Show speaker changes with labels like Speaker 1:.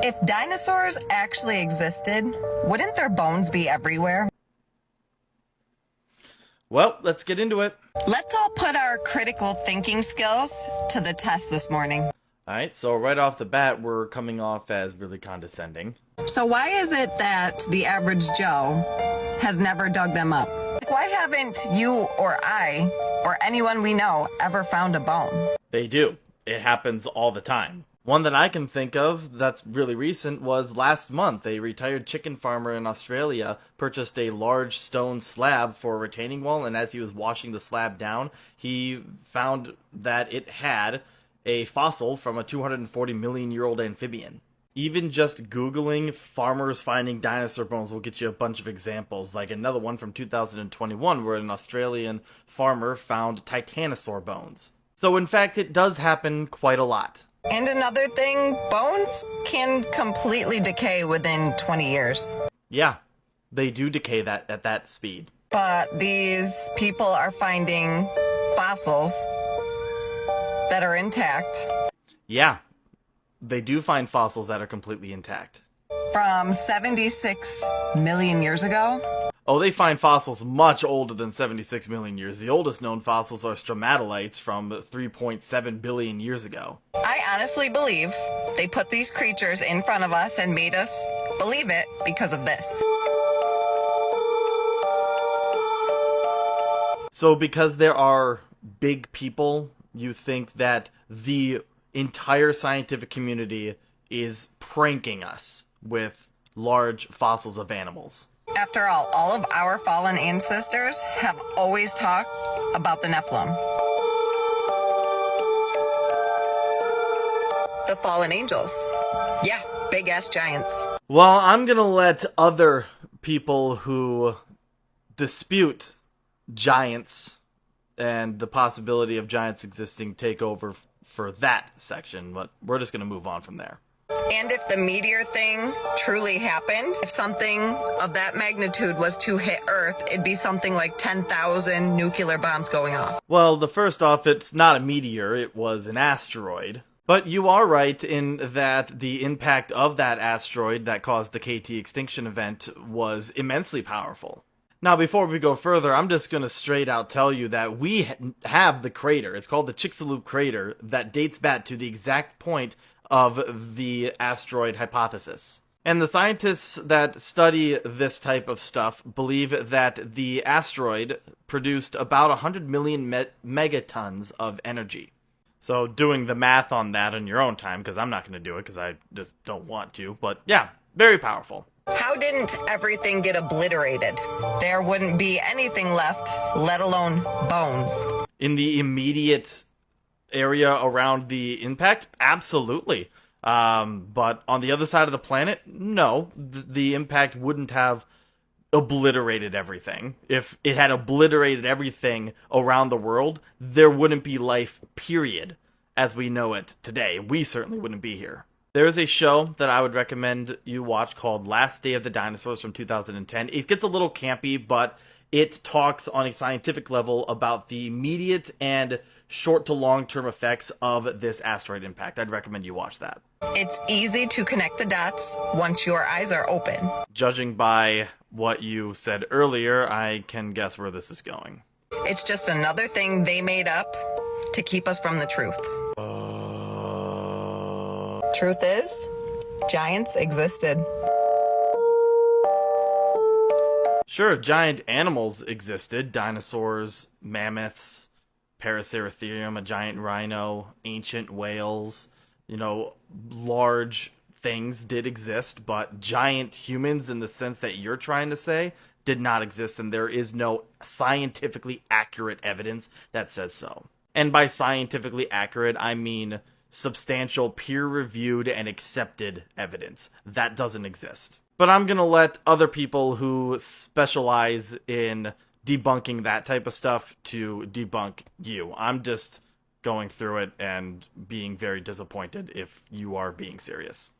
Speaker 1: If dinosaurs actually existed, wouldn't their bones be everywhere?
Speaker 2: Well, let's get into it.
Speaker 1: Let's all put our critical thinking skills to the test this morning.
Speaker 2: Alright, so right off the bat, we're coming off as really condescending.
Speaker 1: So why is it that the average Joe has never dug them up? Why haven't you or I or anyone we know ever found a bone?
Speaker 2: They do. It happens all the time. One that I can think of that's really recent was last month. A retired chicken farmer in Australia purchased a large stone slab for a retaining wall, and as he was washing the slab down, he found that it had a fossil from a 240 million year old amphibian. Even just Googling farmers finding dinosaur bones will get you a bunch of examples, like another one from 2021 where an Australian farmer found titanosaur bones. So in fact, it does happen quite a lot.
Speaker 1: And another thing, bones can completely decay within 20 years.
Speaker 2: Yeah, they do decay that at that speed.
Speaker 1: But these people are finding fossils that are intact
Speaker 2: Yeah, they do find fossils that are completely intact.
Speaker 1: from 76 million years ago.
Speaker 2: Oh, they find fossils much older than 76 million years. The oldest known fossils are stromatolites from 3.7 billion years ago.
Speaker 1: I honestly believe they put these creatures in front of us and made us believe it because of this.
Speaker 2: So because there are big people, you think that the entire scientific community is pranking us with large fossils of animals.
Speaker 1: After all of our fallen ancestors have always talked about the Nephilim, the fallen angels. Yeah, big ass giants.
Speaker 2: Well, I'm gonna let other people who dispute giants and the possibility of giants existing take over for that section, but we're just gonna move on from there.
Speaker 1: And if the meteor thing truly happened, if something of that magnitude was to hit Earth, it'd be something like 10,000 nuclear bombs going off.
Speaker 2: Well, first off, it's not a meteor, it was an asteroid. But you are right in that the impact of that asteroid that caused the KT extinction event was immensely powerful. Now, before we go further, I'm just going to straight out tell you that we have the crater. It's called the Chicxulub crater that dates back to the exact point of the asteroid hypothesis. And the scientists that study this type of stuff believe that the asteroid produced about 100 million megatons of energy. So doing the math on that on your own time, because I'm not going to do it because I just don't want to, but yeah, very powerful.
Speaker 1: How didn't everything get obliterated? There wouldn't be anything left, let alone bones.
Speaker 2: In the immediate area around the impact, absolutely. But on the other side of the planet, no. The impact wouldn't have obliterated everything. If it had obliterated everything around the world, there wouldn't be life, period, as we know it today. We certainly wouldn't be here. There is a show that I would recommend you watch called Last Day of the Dinosaurs from 2010. It gets a little campy, but it talks on a scientific level about the immediate and short to long-term effects of this asteroid impact. I'd recommend you watch that.
Speaker 1: It's easy to connect the dots once your eyes are open.
Speaker 2: Judging by what you said earlier, I can guess where this is going.
Speaker 1: It's just another thing they made up to keep us from the truth. Truth is, giants existed.
Speaker 2: Sure, giant animals existed. Dinosaurs, mammoths, Paraceratherium, a giant rhino, ancient whales. Large things did exist, but giant humans, in the sense that you're trying to say, did not exist, and there is no scientifically accurate evidence that says so. And by scientifically accurate, I mean substantial, peer-reviewed, and accepted evidence. That doesn't exist. But I'm gonna let other people who specialize in debunking that type of stuff to debunk you. I'm just going through it and being very disappointed if you are being serious.